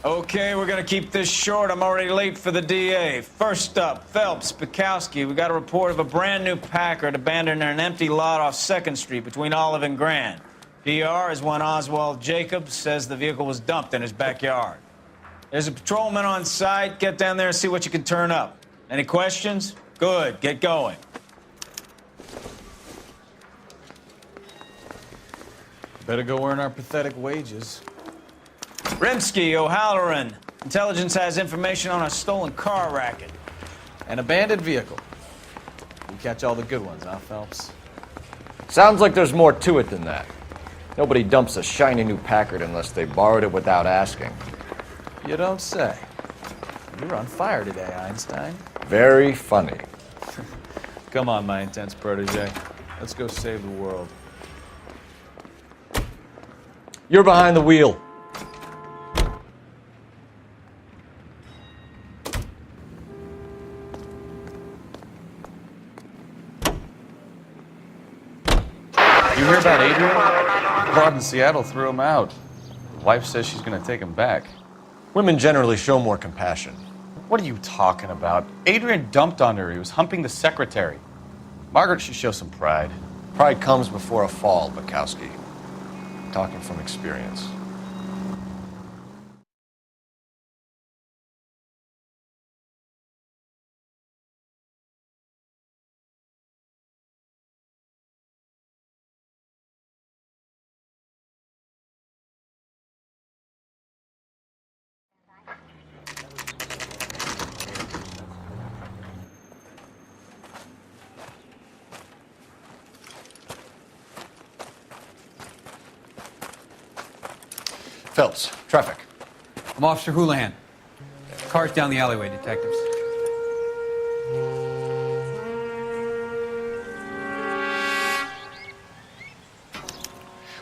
Okay, we're gonna keep this short. I'm already late for the DA. First up, Phelps, Bukowski. We got a report of a brand new Packard abandoned in an empty lot off 2nd Street between Olive and Grand. PR is one Oswald Jacobs says the vehicle was dumped in his backyard. There's a patrolman on site. Get down there and see what you can turn up. Any questions? Good, get going. Better go earn our pathetic wages. Rimsky, O'Halloran. Intelligence has information on a stolen car racket. An abandoned vehicle. We catch all the good ones, huh, Phelps? Sounds like there's more to it than that. Nobody dumps a shiny new Packard unless they borrowed it without asking. You don't say. You're on fire today, Einstein. Very funny. Come on, my intense protege. Let's go save the world. You're behind the wheel. You hear about Adrian? Claude in Seattle threw him out. Wife says she's going to take him back. Women generally show more compassion. What are you talking about? Adrian dumped on her. He was humping the secretary. Margaret should show some pride. Pride comes before a fall, Bukowski. Talking from experience. Phelps, traffic. I'm Officer Houlihan. Car's down the alleyway, detectives.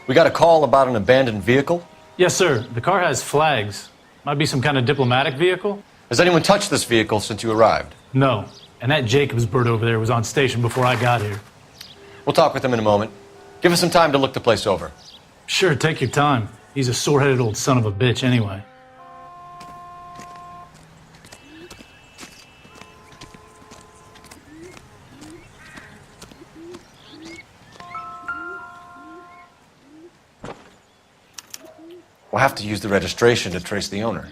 We got a call about an abandoned vehicle. Yes, sir. The car has flags. Might be some kind of diplomatic vehicle. Has anyone touched this vehicle since you arrived? No. And that Jacobs bird over there was on station before I got here. We'll talk with him in a moment. Give us some time to look the place over. Sure, take your time. He's a sore-headed old son of a bitch anyway. We'll have to use the registration to trace the owner.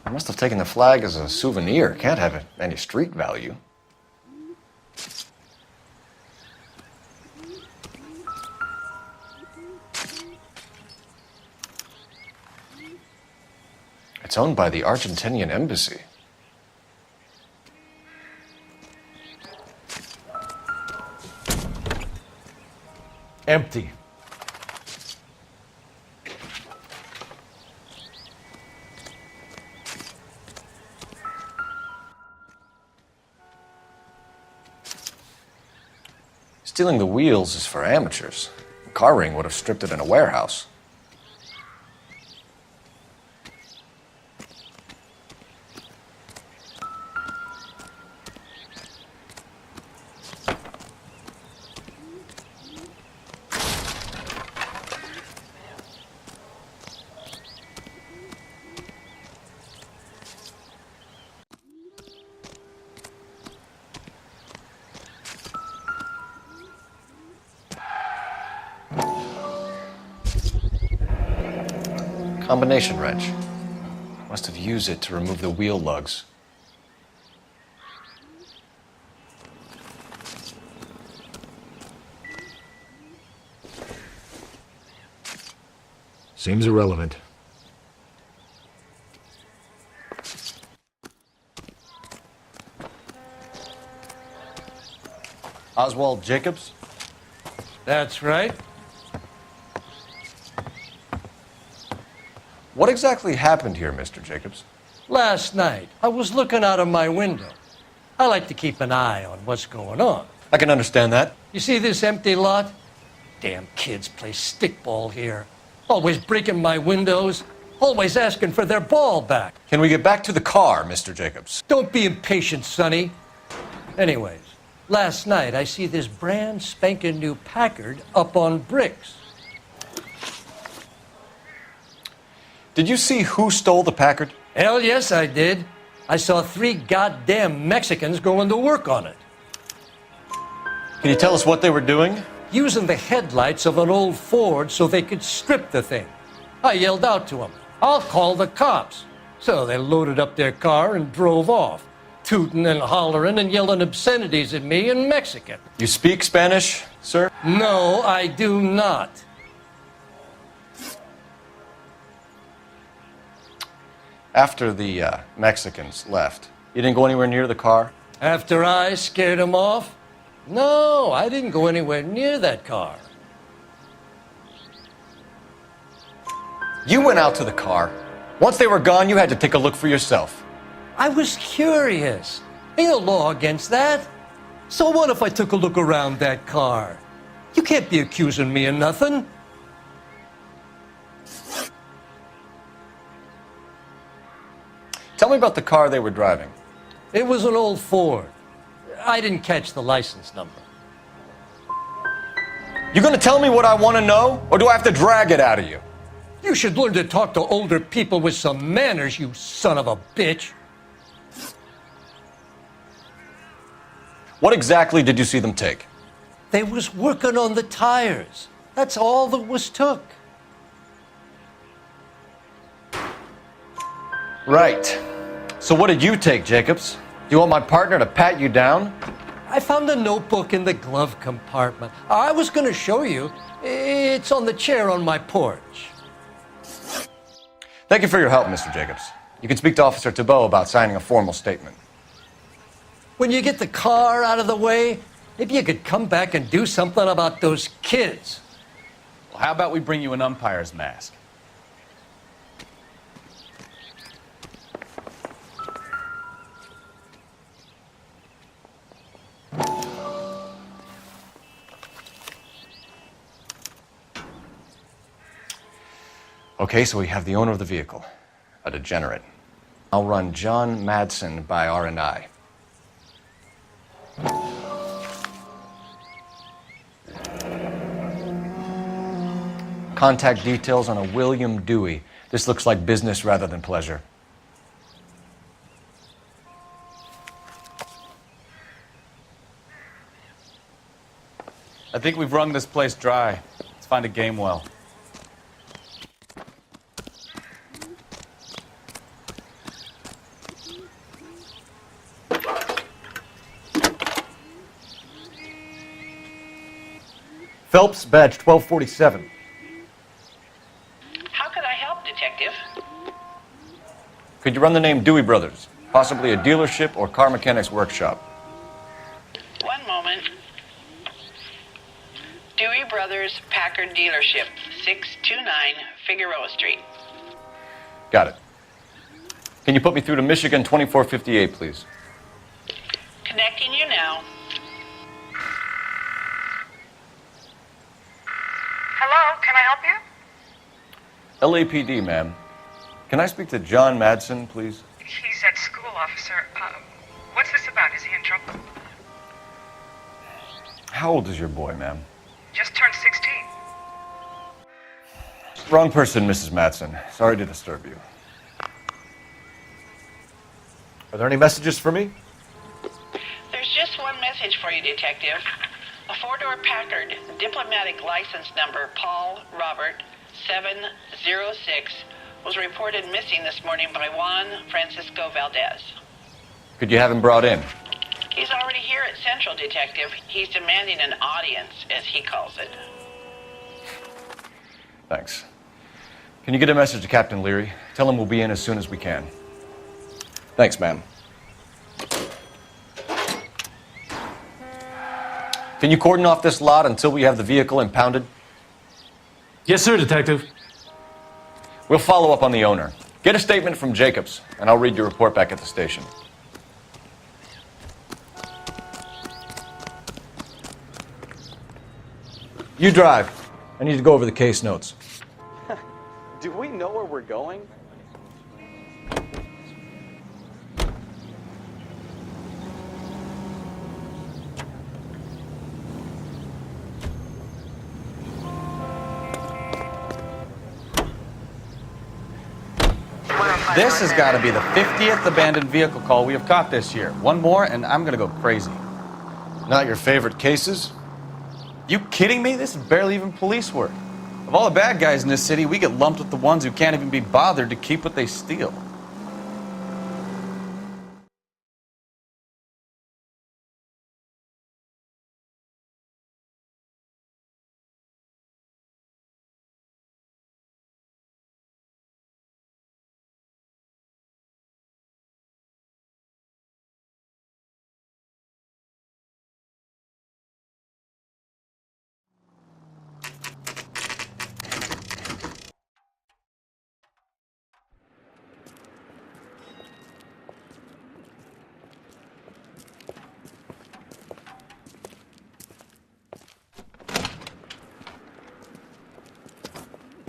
I must have taken the flag as a souvenir. Can't have any street value. It's owned by the Argentinian embassy. Empty. Stealing the wheels is for amateurs. A car ring would have stripped it in a warehouse. Combination wrench. Must have used it to remove the wheel lugs. Seems irrelevant. Oswald Jacobs? That's right. What exactly happened here, Mr. Jacobs? Last night, I was looking out of my window. I like to keep an eye on what's going on. I can understand that. You see this empty lot? Damn kids play stickball here. Always breaking my windows. Always asking for their ball back. Can we get back to the car, Mr. Jacobs? Don't be impatient, Sonny. Anyways, Last night, I see this brand spanking new Packard up on bricks. Did you see who stole the Packard? Hell yes, I did. I saw 3 goddamn Mexicans going to work on it, Can you tell us what they were doing? using the headlights of an old Ford so they could strip the thing. I yelled out to them, "I'll call the cops." So they loaded up their car and drove off, tooting and hollering and yelling obscenities at me in Mexican. You speak Spanish, sir? No, I do not. After the Mexicans left, you didn't go anywhere near the car? After I scared them off? No, I didn't go anywhere near that car. You went out to the car. Once they were gone, you had to take a look for yourself. I was curious. Ain't no law against that. So what if I took a look around that car? You can't be accusing me of nothing. Tell me about the car they were driving. It was an old Ford. I didn't catch the license number. You gonna tell me what I wanna know, or do I have to drag it out of you? You should learn to talk to older people with some manners, you son of a bitch. What exactly did you see them take? They was working on the tires. That's all that was took. Right. So what did you take, Jacobs? Do you want my partner to pat you down? I found a notebook in the glove compartment. I was going to show you. It's on the chair on my porch. Thank you for your help, Mr. Jacobs. You can speak to Officer Thibault about signing a formal statement. When you get the car out of the way, maybe you could come back and do something about those kids. Well, how about we bring you an umpire's mask? Okay, so we have the owner of the vehicle, a degenerate. I'll run John Madsen by R&I. Contact details on a William Dewey. This looks like business rather than pleasure. I think we've wrung this place dry. Let's find a game well. Phelps, badge 1247. How could I help, Detective? Could you run the name Dewey Brothers? Possibly a dealership or car mechanics workshop. One moment. Dewey Brothers Packard Dealership, 629 Figueroa Street. Got it. Can you put me through to Michigan 2458, please? Connecting you now. Hello, can I help you? LAPD, ma'am. Can I speak to John Madsen, please? He's at school, officer. What's this about? Is he in trouble? How old is your boy, ma'am? Just turned 16. Wrong person, Mrs. Madsen. Sorry to disturb you. Are there any messages for me? There's just one message for you, Detective. A 4-door Packard, diplomatic license number Paul Robert 706, was reported missing this morning by Juan Francisco Valdez. Could you have him brought in? He's already here at Central, Detective. He's demanding an audience, as he calls it. Thanks. Can you get a message to Captain Leary? Tell him we'll be in as soon as we can. Thanks, ma'am. Can you cordon off this lot until we have the vehicle impounded? Yes, sir, Detective. We'll follow up on the owner. Get a statement from Jacobs, and I'll read your report back at the station. You drive. I need to go over the case notes. Do we know where we're going? This has got to be the 50th abandoned vehicle call we have caught this year. One more, and I'm going to go crazy. Not your favorite cases? You kidding me? This is barely even police work. Of all the bad guys in this city, we get lumped with the ones who can't even be bothered to keep what they steal.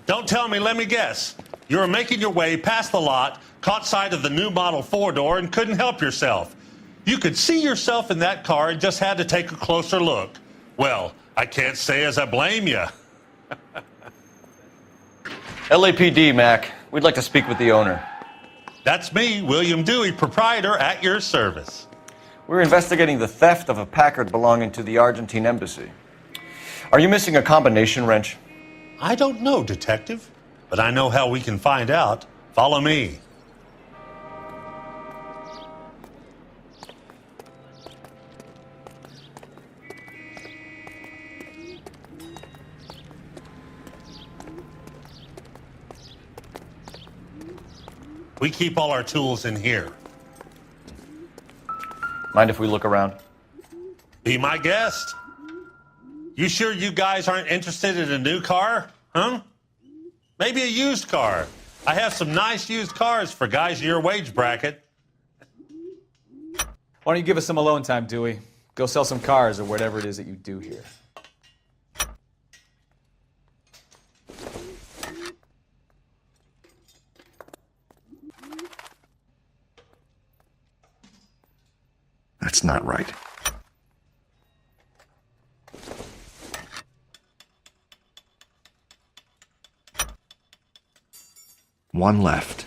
Don't tell me, let me guess. You were making your way past the lot, caught sight of the new model four-door, and couldn't help yourself. You could see yourself in that car and just had to take a closer look. Well, I can't say as I blame you. LAPD, Mac. We'd like to speak with the owner. That's me, William Dewey, proprietor, at your service. We're investigating the theft of a Packard belonging to the Argentine embassy. Are you missing a combination wrench? I don't know, Detective, but I know how we can find out. Follow me. We keep all our tools in here. Mind if we look around? Be my guest. You sure you guys aren't interested in a new car? Huh? Maybe a used car. I have some nice used cars for guys in your wage bracket. Why don't you give us some alone time, Dewey? Go sell some cars or whatever it is that you do here. That's not right. One left.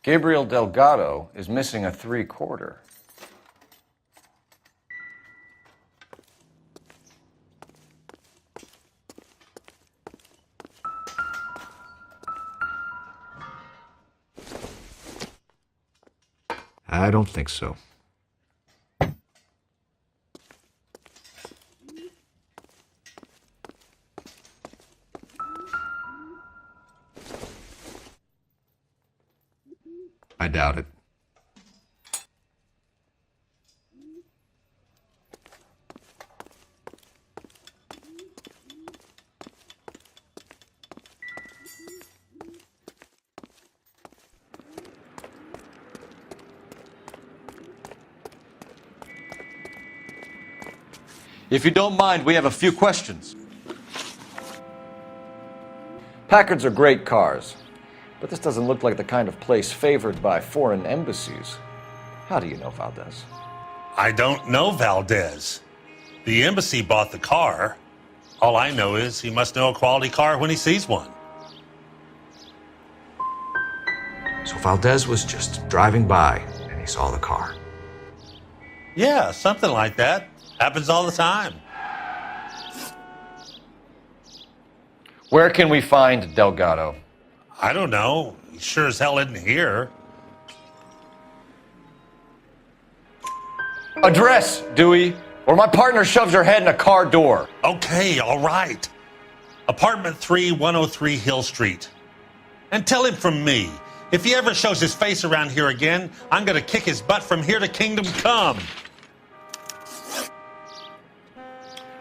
Gabriel Delgado is missing a 3/4. I don't think so. I doubt it. If you don't mind, we have a few questions. Packards are great cars, but this doesn't look like the kind of place favored by foreign embassies. How do you know Valdez? I don't know Valdez. The embassy bought the car. All I know is he must know a quality car when he sees one. So Valdez was just driving by and he saw the car. Yeah, something like that. Happens all the time. Where can we find Delgado? I don't know. He sure as hell isn't here. Address, Dewey, or my partner shoves your head in a car door. Okay, all right. Apartment 3, 103 Hill Street. And tell him from me, if he ever shows his face around here again, I'm gonna kick his butt from here to Kingdom Come.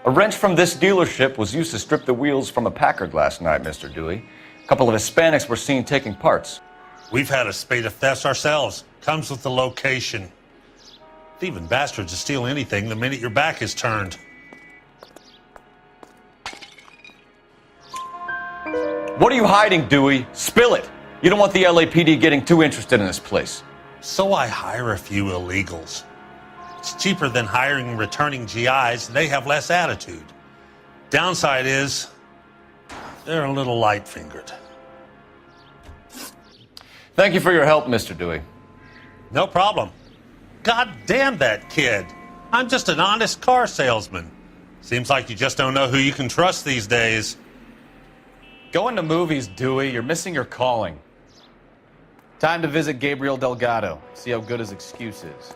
A wrench from this dealership was used to strip the wheels from a Packard last night, Mr. Dewey. A couple of Hispanics were seen taking parts. We've had a spate of thefts ourselves. Comes with the location. Thieving bastards to steal anything the minute your back is turned. What are you hiding, Dewey? Spill it. You don't want the LAPD getting too interested in this place. So I hire a few illegals. It's cheaper than hiring returning GIs, and they have less attitude. Downside is, They're a little light-fingered. Thank you for your help, Mr. Dewey. No problem. God damn that kid. I'm just an honest car salesman. Seems like you just don't know who you can trust these days. Going to movies, Dewey. You're missing your calling. Time to visit Gabriel Delgado. See how good his excuse is.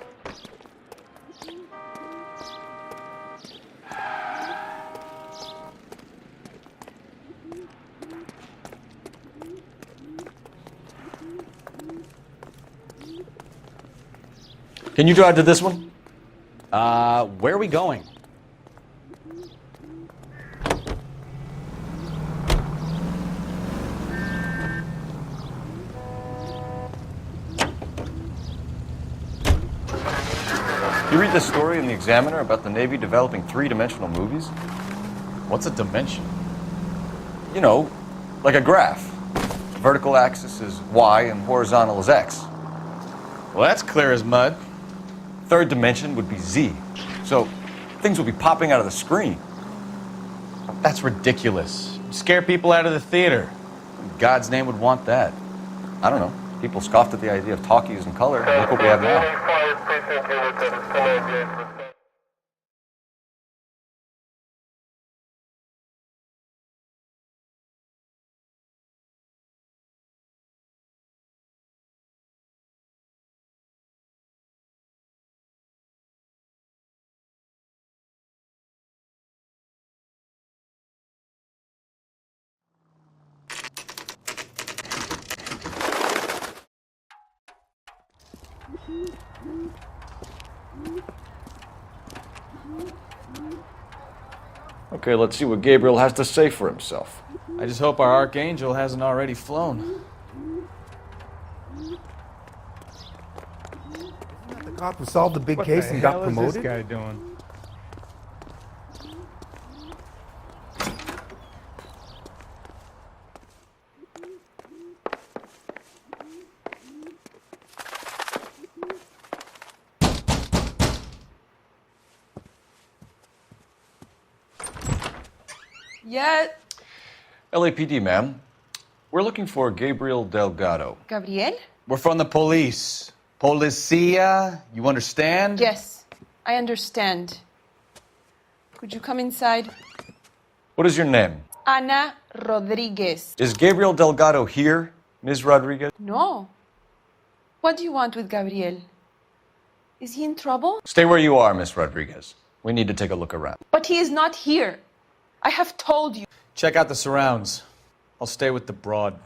Can you drive to this one? Where are we going? You read this story in the Examiner about the Navy developing three-dimensional movies? What's a dimension? You know, like a graph. Vertical axis is Y and horizontal is X. Well, that's clear as mud. Third dimension would be Z. So things will be popping out of the screen. That's ridiculous. You scare people out of the theater. In God's name would want that. I don't know. People scoffed at the idea of talkies in color. Look what we have now. Okay, let's see what Gabriel has to say for himself. I just hope our archangel hasn't already flown. The cop who solved the big case and got promoted? What the hell is this guy doing? Yeah. LAPD, ma'am. We're looking for Gabriel Delgado. Gabriel? We're from the police. Policia, you understand? Yes, I understand. Could you come inside? What is your name? Ana Rodriguez. Is Gabriel Delgado here, Ms. Rodriguez? No. What do you want with Gabriel? Is he in trouble? Stay where you are, Miss Rodriguez. We need to take a look around. But he is not here. I have told you. Check out the surrounds. I'll stay with the broad.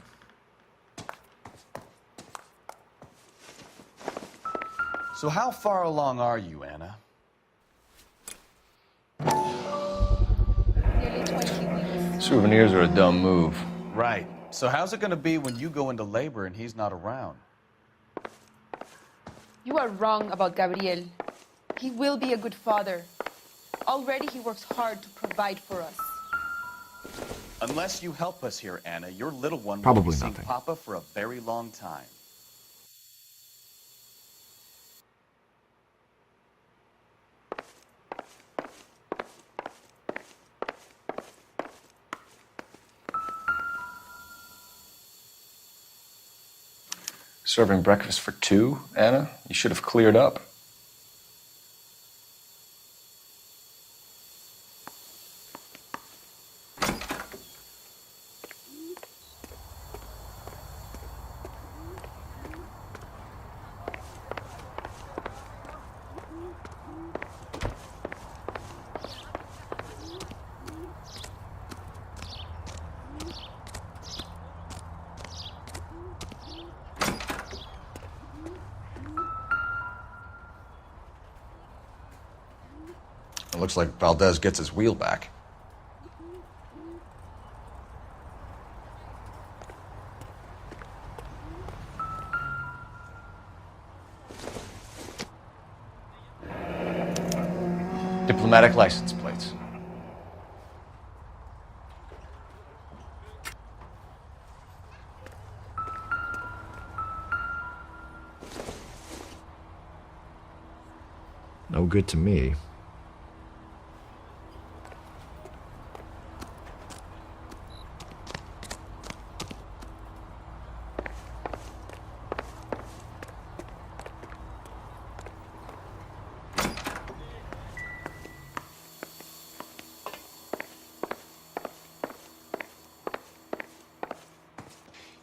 So how far along are you, Anna? Nearly 20 weeks. Souvenirs are a dumb move. Right. So how's it going to be when you go into labor and he's not around? You are wrong about Gabriel. He will be a good father. Already he works hard to provide for us. Unless you help us here, Anna, your little one Probably will be seeing nothing. Papa for a very long time. Serving breakfast for two, Anna? You should have cleared up. It looks like Valdez gets his wheel back. Diplomatic license plates. No good to me.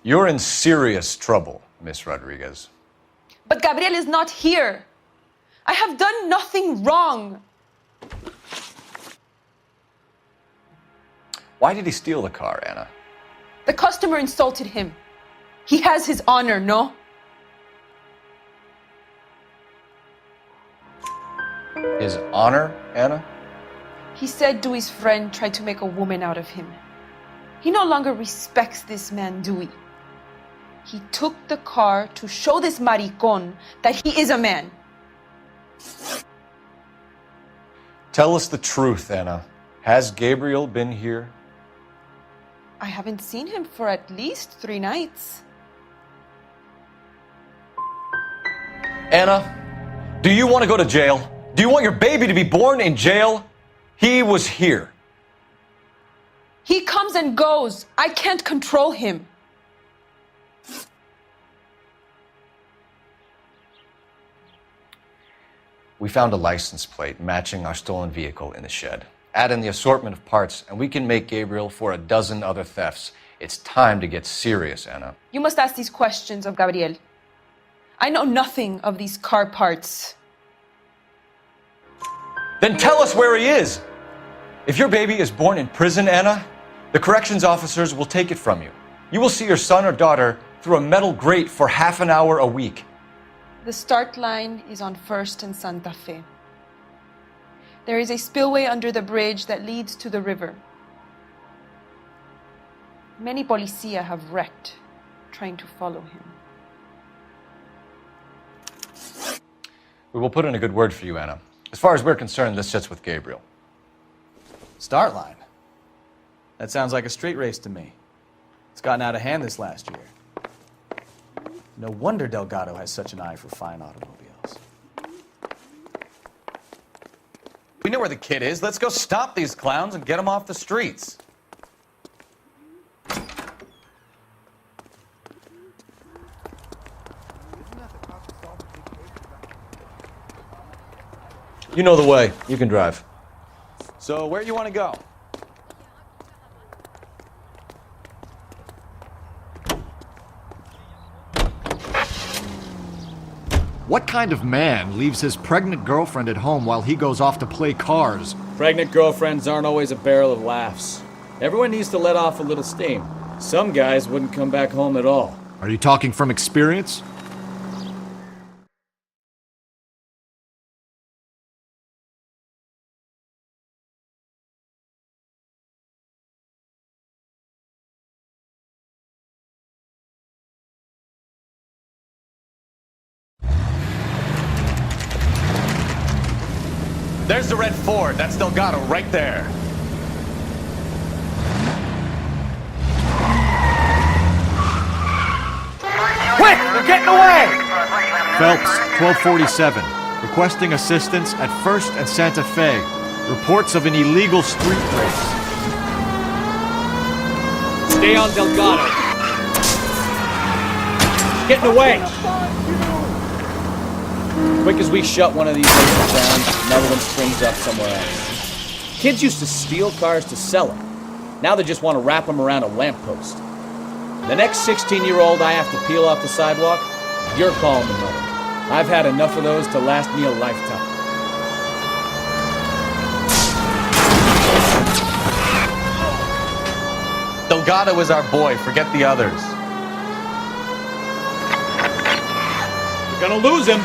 You're in serious trouble, Miss Rodriguez. But Gabriel is not here. I have done nothing wrong. Why did he steal the car, Anna? The customer insulted him. He has his honor, no? His honor, Anna? He said Dewey's friend tried to make a woman out of him. He no longer respects this man, Dewey. He took the car to show this maricón that he is a man. Tell us the truth, Anna. Has Gabriel been here? I haven't seen him for at least 3 nights. Anna, do you want to go to jail? Do you want your baby to be born in jail? He was here. He comes and goes. I can't control him. We found a license plate matching our stolen vehicle in the shed. Add in the assortment of parts, and we can make Gabriel for a dozen other thefts. It's time to get serious, Anna. You must ask these questions of Gabriel. I know nothing of these car parts. Then tell us where he is. If your baby is born in prison, Anna, the corrections officers will take it from you. You will see your son or daughter through a metal grate for half an hour a week. The start line is on 1st and Santa Fe. There is a spillway under the bridge that leads to the river. Many policia have wrecked trying to follow him. We will put in a good word for you, Anna. As far as we're concerned, this sits with Gabriel. Start line? That sounds like a street race to me. It's gotten out of hand this last year. No wonder Delgado has such an eye for fine automobiles. We know where the kid is. Let's go stop these clowns and get them off the streets. You know the way. You can drive. So where do you want to go? What kind of man leaves his pregnant girlfriend at home while he goes off to play cars? Pregnant girlfriends aren't always a barrel of laughs. Everyone needs to let off a little steam. Some guys wouldn't come back home at all. Are you talking from experience? There's the red Ford. That's Delgado right there. Quick! They're getting away! Phelps, 1247. Requesting assistance at 1st and Santa Fe. Reports of an illegal street race. Stay on Delgado. Getting away! Quick as we shut one of these races down, another one springs up somewhere else. Kids used to steal cars to sell them. Now they just want to wrap them around a lamppost. The next 16-year-old I have to peel off the sidewalk, you're calling the mother. I've had enough of those to last me a lifetime. Delgado is our boy. Forget the others. You're gonna lose him.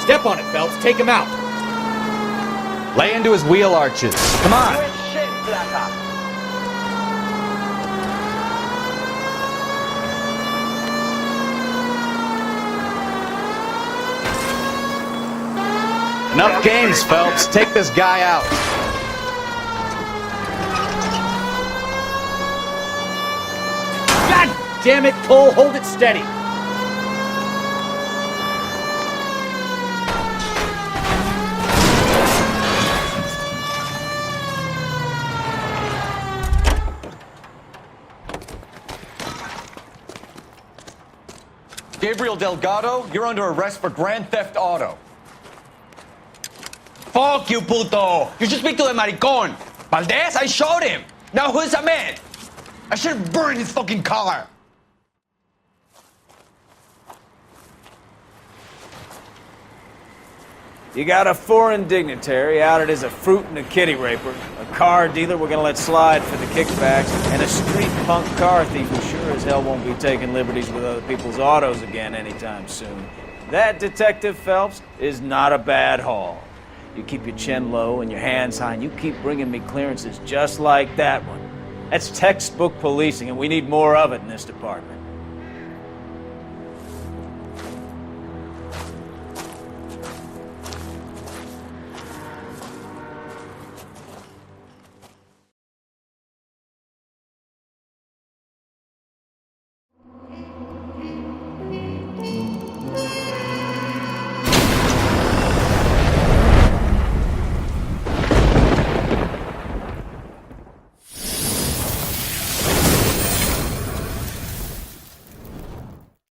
Step on it, Phelps. Take him out. Lay into his wheel arches. Come on. Enough games, Phelps. Take this guy out. God damn it, Cole. Hold it steady. Gabriel Delgado, you're under arrest for grand theft auto. Fuck you, puto! You should speak to the maricon! Valdez, I showed him! Now who's the man? I should have burned his fucking car! You got a foreign dignitary outed as a fruit and a kitty raper, a car dealer we're gonna let slide for the kickbacks, and a street punk car thief who sure as hell won't be taking liberties with other people's autos again anytime soon. That, Detective Phelps, is not a bad haul. You keep your chin low and your hands high, and you keep bringing me clearances just like that one. That's textbook policing, and we need more of it in this department.